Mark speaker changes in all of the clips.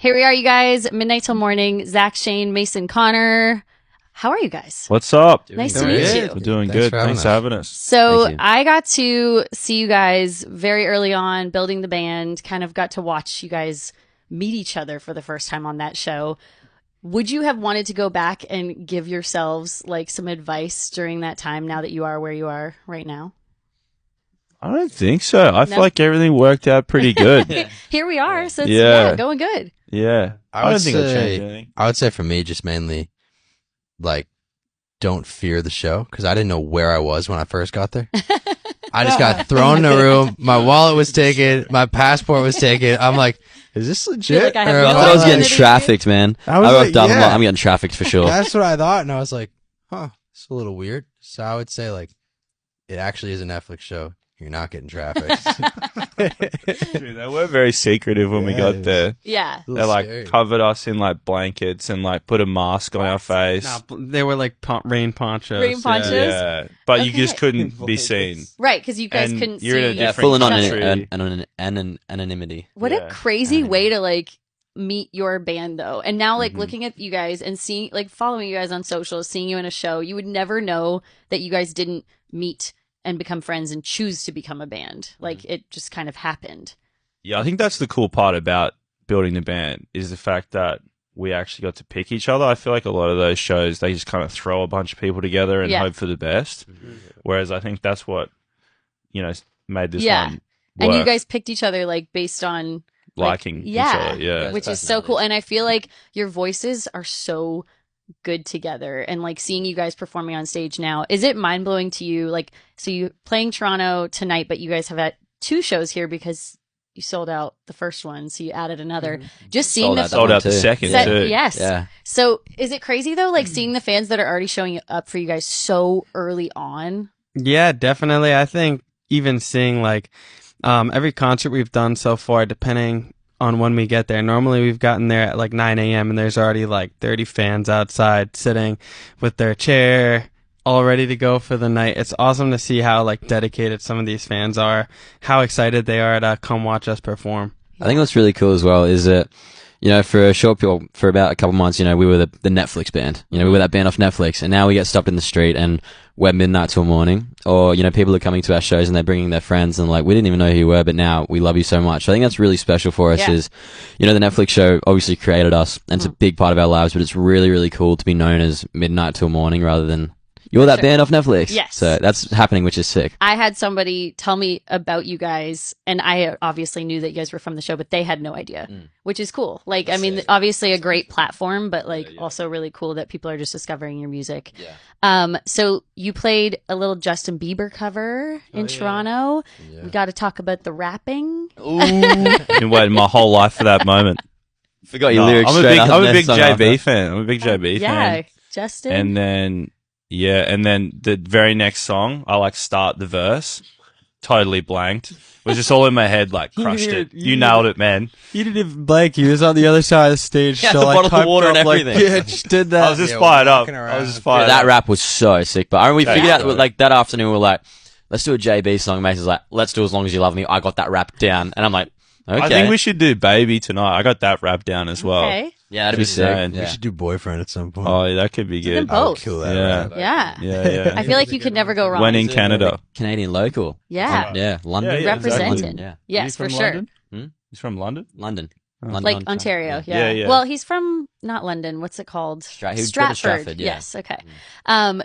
Speaker 1: Here we are, you guys. Midnight till morning. Zach, Shane, Mason, Connor. How are you guys?
Speaker 2: What's up?
Speaker 1: Nice to meet you.
Speaker 2: We're doing good. Thanks for having us.
Speaker 1: So I got to see you guys very early on building the band, kind of got to watch you guys meet each other for the first time on that show. Would you have wanted to go back and give yourselves like some advice during that time now that you are where you are right now?
Speaker 2: I don't think so. I feel like everything worked out pretty good.
Speaker 1: Here we are. So it's going good.
Speaker 2: Yeah. I don't think it'll change anything.
Speaker 3: I would say for me, just mainly, like, don't fear the show, because I didn't know where I was when I first got there. I just got thrown in a room. My wallet was taken. My passport was taken. I'm like, is this legit?
Speaker 4: I thought I was getting trafficked, man. I'm getting trafficked for sure.
Speaker 3: That's what I thought, and I was like, huh, it's a little weird. So I would say, like, it actually is a Netflix show. You're not getting trafficked.
Speaker 2: Dude, they were very secretive when we got there.
Speaker 1: Yeah.
Speaker 2: They like covered us in like blankets and like put a mask on our face.
Speaker 5: No, they were like rain ponchos.
Speaker 1: Rain ponchos?
Speaker 2: Yeah. But you just couldn't be seen.
Speaker 1: Right, because you guys couldn't
Speaker 2: you're
Speaker 1: see.
Speaker 2: in a different
Speaker 4: full
Speaker 2: country.
Speaker 4: anonymity.
Speaker 1: What a crazy way to like meet your band though. And now like looking at you guys and seeing like following you guys on social, seeing you in a show, you would never know that you guys didn't meet and become friends and choose to become a band. Like it just kind of happened.
Speaker 2: Yeah, I think that's the cool part about building the band is the fact that we actually got to pick each other. I feel like a lot of those shows, they just kind of throw a bunch of people together and hope for the best. Whereas I think that's what, made this one work.
Speaker 1: And you guys picked each other like based on
Speaker 2: liking each other. Yeah.
Speaker 1: Which is so cool. And I feel like your voices are so good together, and like seeing you guys performing on stage now, is it mind-blowing to you? Like, so you playing Toronto tonight, but you guys have had 2 shows here because you sold out the first one, so you added another. Just seeing
Speaker 2: sold out the second too.
Speaker 1: Yes.
Speaker 4: Yeah.
Speaker 1: So is it crazy though, like seeing the fans that are already showing up for you guys so early on?
Speaker 5: Yeah, definitely. I think even seeing like every concert we've done so far, depending on when we get there. Normally we've gotten there at like 9 a.m. and there's already like 30 fans outside sitting with their chair all ready to go for the night. It's awesome to see how like dedicated some of these fans are, how excited they are to come watch us perform.
Speaker 4: I think what's really cool as well is that, for a short period, for about a couple months, we were the Netflix band. We were that band off Netflix, and now we get stopped in the street and we're midnight till morning. Or, people are coming to our shows and they're bringing their friends and like, we didn't even know who you were, but now we love you so much. So I think that's really special for us is, the Netflix show obviously created us and it's a big part of our lives, but it's really, really cool to be known as midnight till morning rather than you're that band off Netflix.
Speaker 1: Yes.
Speaker 4: So that's happening, which is sick.
Speaker 1: I had somebody tell me about you guys, and I obviously knew that you guys were from the show, but they had no idea, which is cool. Like, I mean, obviously a great platform, but like also really cool that people are just discovering your music. Yeah. So you played a little Justin Bieber cover in Toronto. Yeah. We got to talk about the rapping.
Speaker 2: Ooh. I've been waiting my whole life for that moment.
Speaker 4: Forgot your lyrics.
Speaker 2: I'm a big JB fan. I'm a big JB fan.
Speaker 1: Yeah, Justin.
Speaker 2: And then... Yeah, and then the very next song, I like start the verse, totally blanked. It was just all in my head, like crushed it. You nailed it, man.
Speaker 5: You didn't even blank. He was on the other side of the stage.
Speaker 4: Yeah, so the bottle of water and everything.
Speaker 5: Just did that.
Speaker 2: I was just fired up. I was just fired up.
Speaker 4: That rap was so sick. But I remember we figured out, like, that afternoon, we were like, let's do a JB song. Mason's like, let's do As Long As You Love Me. I got that rap down. And I'm like, okay.
Speaker 2: I think we should do Baby tonight. I got that rap down as well.
Speaker 1: Okay.
Speaker 4: Yeah, that'd be sick.
Speaker 3: We should do Boyfriend at some point.
Speaker 2: Oh, that could be good.
Speaker 1: Both.
Speaker 3: Kill that.
Speaker 1: Yeah.
Speaker 2: Yeah.
Speaker 1: I feel like you could never go wrong.
Speaker 2: When in Canada.
Speaker 4: Canadian local.
Speaker 1: Yeah.
Speaker 4: Yeah, London.
Speaker 2: Yeah,
Speaker 1: represented.
Speaker 2: exactly.
Speaker 4: Yeah.
Speaker 1: Yes, for sure.
Speaker 2: He's from London?
Speaker 4: London.
Speaker 1: Like Ontario.
Speaker 2: Yeah.
Speaker 1: Well, he's from not London. What's it called?
Speaker 4: Stratford. Yeah.
Speaker 1: Yes. Okay.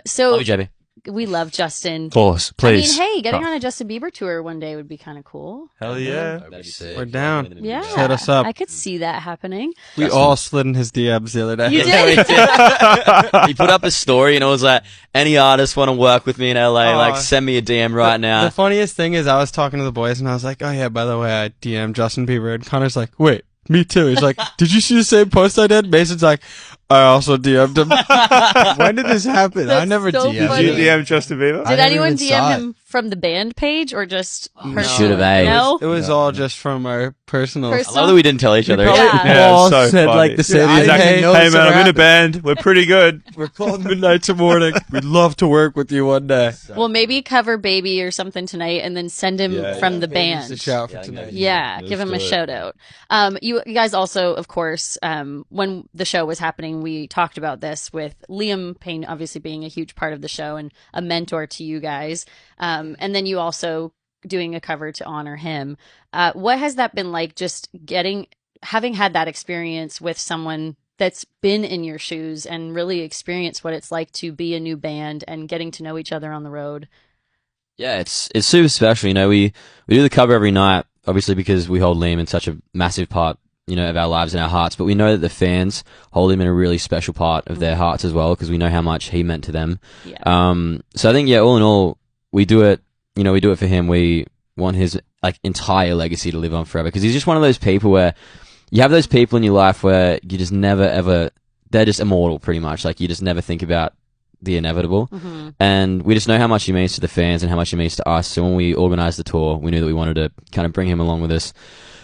Speaker 1: So
Speaker 4: love you, JB.
Speaker 1: we love Justin.
Speaker 2: Call us, please.
Speaker 1: I mean, hey, getting on a Justin Bieber tour one day would be kind of cool.
Speaker 2: Hell yeah.
Speaker 3: That'd be sick.
Speaker 5: We're down.
Speaker 1: Yeah.
Speaker 5: Hit us up.
Speaker 1: I could see that happening.
Speaker 5: We all slid in his DMs the other day.
Speaker 1: You
Speaker 4: Yeah,
Speaker 1: did?
Speaker 4: we did. He put up a story and it was like, any artists want to work with me in LA, like send me a DM right now.
Speaker 5: The funniest thing is I was talking to the boys and I was like, oh yeah, by the way, I DM'd Justin Bieber. And Connor's like, wait, me too. He's like, did you see the same post I did? Mason's like, I also DM'd him. When did this happen? I
Speaker 1: That's
Speaker 5: never
Speaker 1: so
Speaker 5: DM'd
Speaker 1: funny.
Speaker 2: Did you DM Justin Bieber?
Speaker 1: Did
Speaker 3: never
Speaker 1: anyone
Speaker 3: even saw
Speaker 1: DM
Speaker 3: it.
Speaker 1: him from the band page or just personally?
Speaker 4: Should have, eh?
Speaker 1: No?
Speaker 5: It was all just from our personal.
Speaker 1: Personal-
Speaker 4: I love that we didn't tell each other.
Speaker 1: probably-
Speaker 2: Yeah,
Speaker 5: all
Speaker 2: so
Speaker 5: said
Speaker 2: funny.
Speaker 5: like the same.
Speaker 3: I didn't
Speaker 2: Exactly.
Speaker 3: even know
Speaker 2: Hey
Speaker 3: this
Speaker 2: man,
Speaker 3: ever
Speaker 2: I'm in a
Speaker 3: happened.
Speaker 2: band. We're pretty good.
Speaker 5: We're called midnight to morning. We'd love to work with you one day.
Speaker 1: Well, maybe cover Baby or something tonight and then send him
Speaker 2: Yeah,
Speaker 1: from the
Speaker 5: Baby's the
Speaker 1: band.
Speaker 5: shout for
Speaker 4: Yeah, I think
Speaker 5: tonight.
Speaker 1: Yeah,
Speaker 2: Let's
Speaker 1: give him
Speaker 2: do
Speaker 1: a
Speaker 2: it.
Speaker 1: shout out. You guys also, of course, when the show was happening, we talked about this with Liam Payne obviously being a huge part of the show and a mentor to you guys. And then you also doing a cover to honor him. What has that been like, just having had that experience with someone that's been in your shoes and really experienced what it's like to be a new band and getting to know each other on the road?
Speaker 4: Yeah, it's super special. You know, we do the cover every night, obviously because we hold Liam in such a massive part, you know, of our lives and our hearts. But we know that the fans hold him in a really special part of their hearts as well, because we know how much he meant to them.
Speaker 1: Yeah.
Speaker 4: So I think, yeah, all in all, we do it. You know, we do it for him. We want his like entire legacy to live on forever, because he's just one of those people where you have those people in your life where you just never ever, they're just immortal pretty much. Like you just never think about the inevitable.
Speaker 1: Mm-hmm.
Speaker 4: And we just know how much he means to the fans and how much he means to us. So when we organized the tour, we knew that we wanted to kind of bring him along with us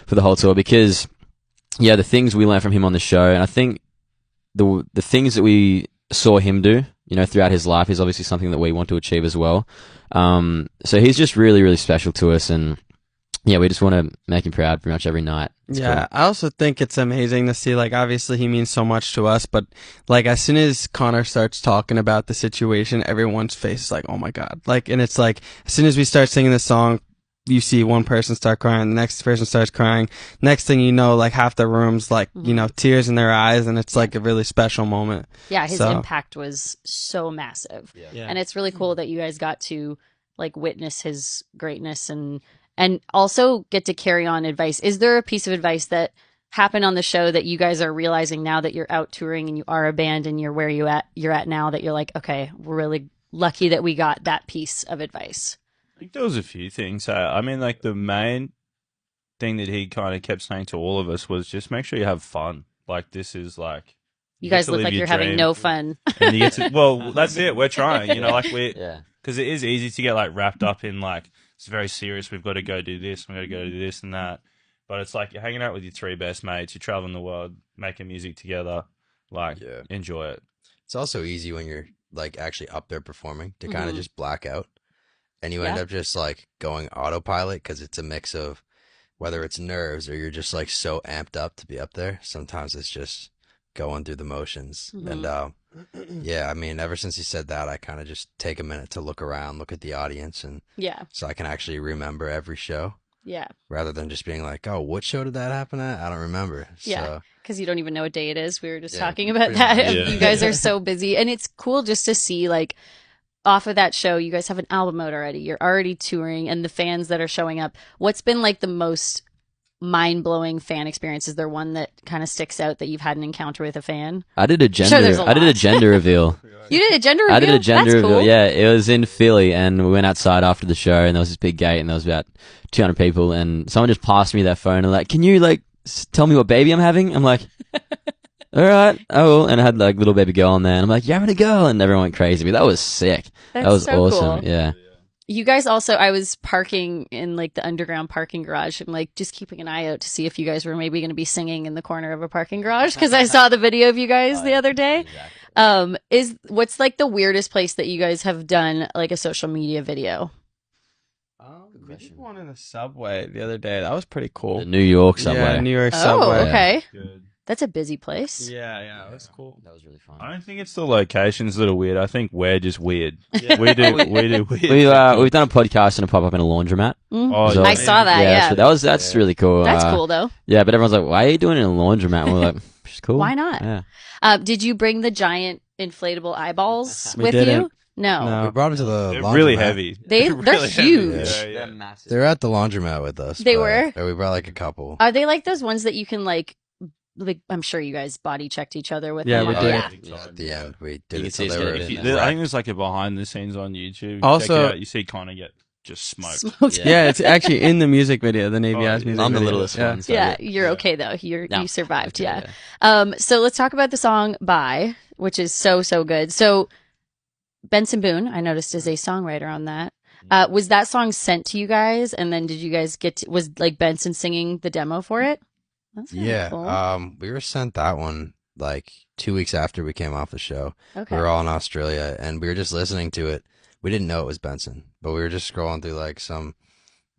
Speaker 4: for the whole tour, because yeah, the things we learned from him on the show, and I think the things that we saw him do, you know, throughout his life is obviously something that we want to achieve as well. So he's just really, really special to us, and yeah, we just want to make him proud pretty much every night. It's
Speaker 5: Yeah,
Speaker 4: cool.
Speaker 5: I also think it's amazing to see, like, obviously he means so much to us, but, like, as soon as Connor starts talking about the situation, everyone's face is like, oh my God. Like, and it's like, as soon as we start singing the song, you see one person start crying, the next person starts crying. Next thing you know, like, half the room's, like, you know, tears in their eyes, and it's, like, a really special moment.
Speaker 1: Yeah, his
Speaker 5: So-
Speaker 1: impact was so massive.
Speaker 5: Yeah.
Speaker 1: And it's really cool that you guys got to like witness his greatness and also get to carry on advice. Is there a piece of advice that happened on the show that you guys are realizing now that you're out touring and you are a band and you're where you're at now, that you're like, okay, we're really lucky that we got that piece of advice?
Speaker 2: I think there was a few things. I mean, like the main thing that he kind of kept saying to all of us was just make sure you have fun. Like this is like
Speaker 1: You
Speaker 2: get
Speaker 1: guys
Speaker 2: to
Speaker 1: look
Speaker 2: live
Speaker 1: like
Speaker 2: your
Speaker 1: you're having
Speaker 2: dream.
Speaker 1: no fun.
Speaker 2: And you get to, well, that's it. We're trying, you know, like
Speaker 4: Yeah.
Speaker 2: because it is easy to get like wrapped up in like it's very serious. We've got to go do this. We've got to go do this and that. But it's like you're hanging out with your three best mates. You're traveling the world, making music together. Like, enjoy it.
Speaker 3: It's also easy when you're like actually up there performing to kind of
Speaker 1: Mhm.
Speaker 3: just black out, and you end
Speaker 1: Yeah.
Speaker 3: up just like going autopilot because it's a mix of whether it's nerves or you're just like so amped up to be up there. Sometimes it's just going through the motions.
Speaker 1: Mhm.
Speaker 3: And yeah, I mean, ever since he said that, I kind of just take a minute to look around, look at the audience, and
Speaker 1: Yeah.
Speaker 3: so I can actually remember every show
Speaker 1: Yeah.
Speaker 3: rather than just being like, oh, what show did that happen at? I don't remember.
Speaker 1: Yeah.
Speaker 3: So,
Speaker 1: Because you don't even know what day it is. We were just
Speaker 3: Yeah,
Speaker 1: talking about
Speaker 3: pretty
Speaker 1: that.
Speaker 3: much.
Speaker 2: Yeah.
Speaker 1: You guys are so busy. And it's cool just to see, like, off of that show, you guys have an album out already. You're already touring, and the fans that are showing up. What's been, like, the most mind-blowing fan experience? Is there one that kind of sticks out that you've had an encounter with a fan?
Speaker 4: I did a
Speaker 1: Sure, there's
Speaker 4: gender.
Speaker 1: a
Speaker 4: I did a
Speaker 1: lot.
Speaker 4: gender reveal.
Speaker 1: You did a gender reveal?
Speaker 4: I did a gender
Speaker 1: That's
Speaker 4: reveal.
Speaker 1: cool.
Speaker 4: Yeah, it was in Philly, and we went outside after the show, and there was this big gate, and there was about 200 people, and someone just passed me their phone and like, can you like tell me what baby I'm having? I'm like, all right, I will. And I had like little baby girl on there, and I'm like, you're having a girl, and everyone went crazy. But that was sick.
Speaker 1: That's
Speaker 4: That was
Speaker 1: so
Speaker 4: awesome.
Speaker 1: cool.
Speaker 4: Yeah.
Speaker 1: You guys also, I was parking in like the underground parking garage. I'm like just keeping an eye out to see if you guys were maybe going to be singing in the corner of a parking garage because I saw the video of you guys the other day. What's like the weirdest place that you guys have done like a social media video?
Speaker 5: We did one in the subway the other day. That was pretty cool.
Speaker 4: The New York subway.
Speaker 5: Yeah, New York
Speaker 1: Oh,
Speaker 5: subway.
Speaker 1: okay.
Speaker 2: Good.
Speaker 1: That's a busy place.
Speaker 5: Yeah, it was cool.
Speaker 4: That was really fun.
Speaker 2: I don't think it's the locations that are weird. I think we're just weird.
Speaker 5: Yeah.
Speaker 2: We do weird.
Speaker 4: We've done a podcast and a pop up in a laundromat.
Speaker 1: Mm.
Speaker 2: Oh,
Speaker 4: So-
Speaker 1: I saw that. Yeah,
Speaker 4: that's really cool.
Speaker 1: that's cool though.
Speaker 4: Yeah, but everyone's like, why are you doing it in a laundromat? And we're like, it's cool.
Speaker 1: Why not?
Speaker 4: Yeah.
Speaker 1: Did you bring the giant inflatable eyeballs
Speaker 5: We
Speaker 1: with you?
Speaker 5: didn't.
Speaker 1: No.
Speaker 3: we brought them to the
Speaker 2: They're
Speaker 3: laundromat.
Speaker 2: really heavy.
Speaker 1: They're
Speaker 2: really heavy.
Speaker 1: huge.
Speaker 2: Yeah.
Speaker 4: massive.
Speaker 3: They were at the laundromat with us.
Speaker 1: They
Speaker 3: but-
Speaker 1: were?
Speaker 3: or we brought like a couple.
Speaker 1: Are they like those ones that you can like I'm sure you guys body checked each other with
Speaker 5: Yeah,
Speaker 1: them.
Speaker 5: we
Speaker 3: Oh,
Speaker 5: did.
Speaker 3: yeah. At the end, we did
Speaker 4: You can
Speaker 3: it
Speaker 4: see
Speaker 3: so
Speaker 4: it's
Speaker 3: they
Speaker 4: gonna
Speaker 3: were.
Speaker 4: be
Speaker 2: If you-
Speaker 4: Yeah.
Speaker 2: I think there's like a behind the scenes on YouTube.
Speaker 5: Also-
Speaker 2: Check it out. You see Connor get just smoked.
Speaker 5: Yeah, it's actually in the music video, the Navy Eyes music
Speaker 4: I'm the
Speaker 5: video.
Speaker 4: littlest one. So
Speaker 1: Yeah, you're okay though. You survived.
Speaker 4: Okay,
Speaker 1: So let's talk about the song "Bye," which is so good. So Benson Boone, I noticed, is a songwriter on that. Was that song sent to you guys, and then did you guys was like Benson singing the demo for it? That's cool.
Speaker 3: We were sent that one like 2 weeks after we came off the show.
Speaker 1: Okay.
Speaker 3: We were all in Australia, and we were just listening to it. We didn't know it was Benson, but we were just scrolling through like some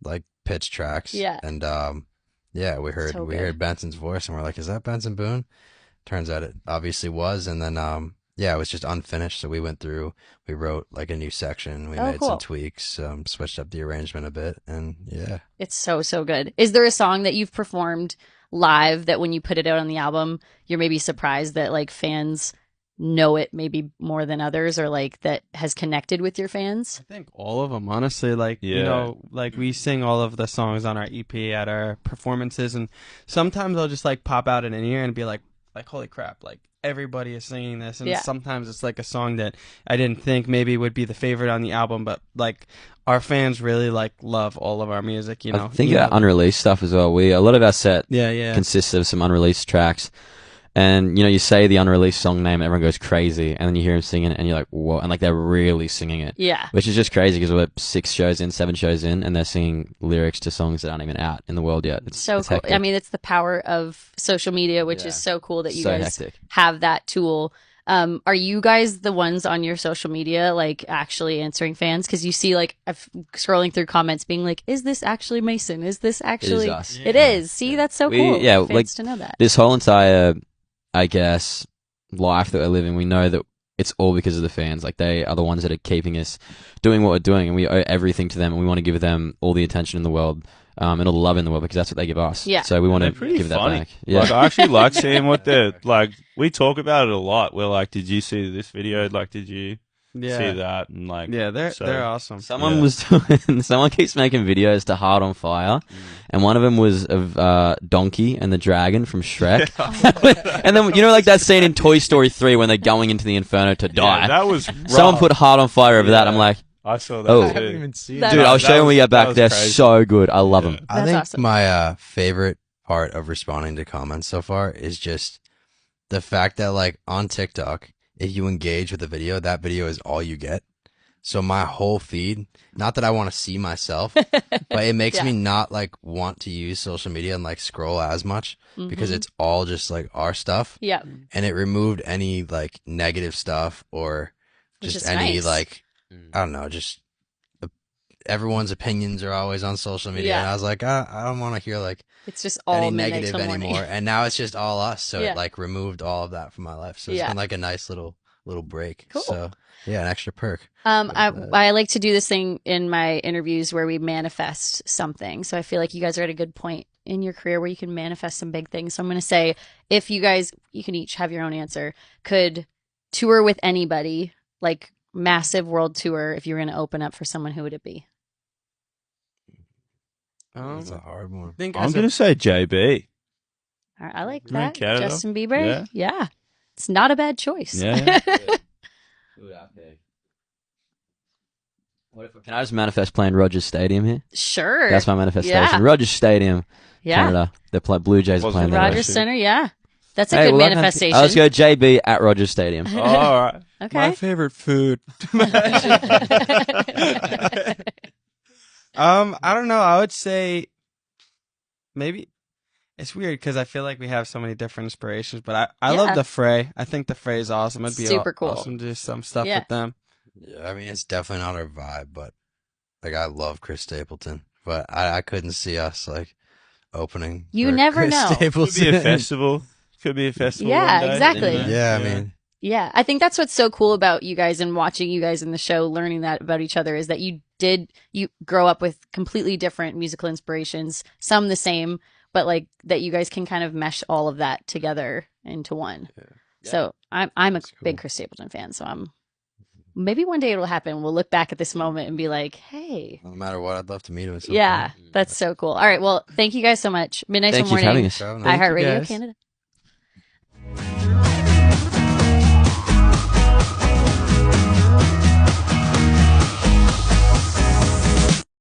Speaker 3: like pitch tracks.
Speaker 1: Yeah.
Speaker 3: And we heard Benson's voice, and we're like, "Is that Benson Boone?" Turns out it obviously was, and then it was just unfinished, so we went through. We wrote like a new section. We made some tweaks, switched up the arrangement a bit, and yeah,
Speaker 1: it's so good. Is there a song that you've performed live that when you put it out on the album, you're maybe surprised that like fans know it maybe more than others, or like that has connected with your fans?
Speaker 5: I think all of them, honestly. Like, you know, like we sing all of the songs on our EP at our performances, and sometimes I'll just like pop out in an ear and be like holy crap, like everybody is singing this. And sometimes it's like a song that I didn't think maybe would be the favorite on the album, but like our fans really like love all of our music, you know.
Speaker 4: I think unreleased stuff as well. A lot of our set consists of some unreleased tracks. And, you know, you say the unreleased song name, everyone goes crazy, and then you hear them singing it, and you're like, whoa, and like they're really singing it.
Speaker 1: Yeah.
Speaker 4: Which is just crazy, because we're 7 shows in, and they're singing lyrics to songs that aren't even out in the world yet. It's
Speaker 1: cool.
Speaker 4: Hectic.
Speaker 1: I mean, it's the power of social media, which is so cool that you guys have that tool. Are you guys the ones on your social media, like, actually answering fans? Because you see, like, scrolling through comments being like, is this actually Mason? Is this actually...
Speaker 4: It is us.
Speaker 1: It is. See, that's so cool.
Speaker 4: Yeah,
Speaker 1: fans
Speaker 4: like,
Speaker 1: to know that.
Speaker 4: This whole entire... I guess, life that we're living, we know that it's all because of the fans. Like, they are the ones that are keeping us doing what we're doing, and we owe everything to them, and we want to give them all the attention in the world, and all the love in the world, because that's what they give us.
Speaker 1: Yeah.
Speaker 4: So we want to give that back.
Speaker 2: Yeah. Like, I actually like seeing what they're, like, we talk about it a lot. We're like, did you see this video? Like, did you see that? And like,
Speaker 5: they're awesome.
Speaker 4: Someone keeps making videos to Heart on Fire, and one of them was of Donkey and the Dragon from Shrek. And then, you know, like that scene in Toy Story 3 when they're going into the Inferno to die.
Speaker 2: Yeah, that was rough.
Speaker 4: Someone put Heart on Fire over that. I'm like,
Speaker 2: I saw that.
Speaker 3: I haven't even seen that.
Speaker 4: Dude, I'll show you when we get back. They're so good. I love them.
Speaker 3: I think my favorite part of responding to comments so far is just the fact that, like, on TikTok, if you engage with a video, that video is all you get. So my whole feed, not that I want to see myself, but it makes me not like want to use social media and like scroll as much because it's all just like our stuff.
Speaker 1: Yeah.
Speaker 3: And it removed any like negative stuff or just any like, I don't know, just everyone's opinions are always on social media. And I was like, I don't want to hear like
Speaker 1: it's just all
Speaker 3: any negative anymore. And now it's just all us. So it like removed all of that from my life. So it's been like a nice little break.
Speaker 1: Cool.
Speaker 3: So yeah, an extra perk.
Speaker 1: I like to do this thing in my interviews where we manifest something. So I feel like you guys are at a good point in your career where you can manifest some big things. So I'm going to say, if you guys, you can each have your own answer, could tour with anybody, like massive world tour, if you were going to open up for someone, who would it be?
Speaker 3: That's a hard one.
Speaker 2: I'm going to say JB.
Speaker 1: All right, I like that. Justin Bieber. Yeah. It's not a bad choice.
Speaker 2: Yeah.
Speaker 4: Can I just manifest playing Rogers Stadium here?
Speaker 1: Sure.
Speaker 4: That's my manifestation. Rogers Stadium, Canada. They play Blue Jays playing there.
Speaker 1: Rogers Center, That's a good manifestation.
Speaker 4: Let's go JB at Rogers Stadium.
Speaker 2: Oh, all right.
Speaker 1: Okay.
Speaker 5: My favorite food. I don't know. I would say maybe it's weird because I feel like we have so many different inspirations, but I love the Fray. I think the Fray is awesome. It'd be
Speaker 1: super cool.
Speaker 5: Awesome to do some stuff with them.
Speaker 3: Yeah, I mean, it's definitely not our vibe, but like I love Chris Stapleton, but I couldn't see us like opening.
Speaker 1: You never
Speaker 3: Chris
Speaker 1: know.
Speaker 3: Stapleton.
Speaker 2: Could be a festival. Could be a festival.
Speaker 1: Yeah,
Speaker 2: one day.
Speaker 1: exactly.
Speaker 3: Yeah, I mean.
Speaker 1: Yeah, I think that's what's so cool about you guys and watching you guys in the show, learning that about each other, is that you grow up with completely different musical inspirations, some the same, but like that you guys can kind of mesh all of that together into one. Yeah. So I'm a big Chris Stapleton fan, so maybe one day it'll happen. We'll look back at this moment and be like, hey.
Speaker 3: No matter what, I'd love to meet him.
Speaker 1: Yeah, that's so cool. All right, well, thank you guys so much. Midnight Till Morning.
Speaker 4: Thank you for having us.
Speaker 1: iHeart Radio Canada.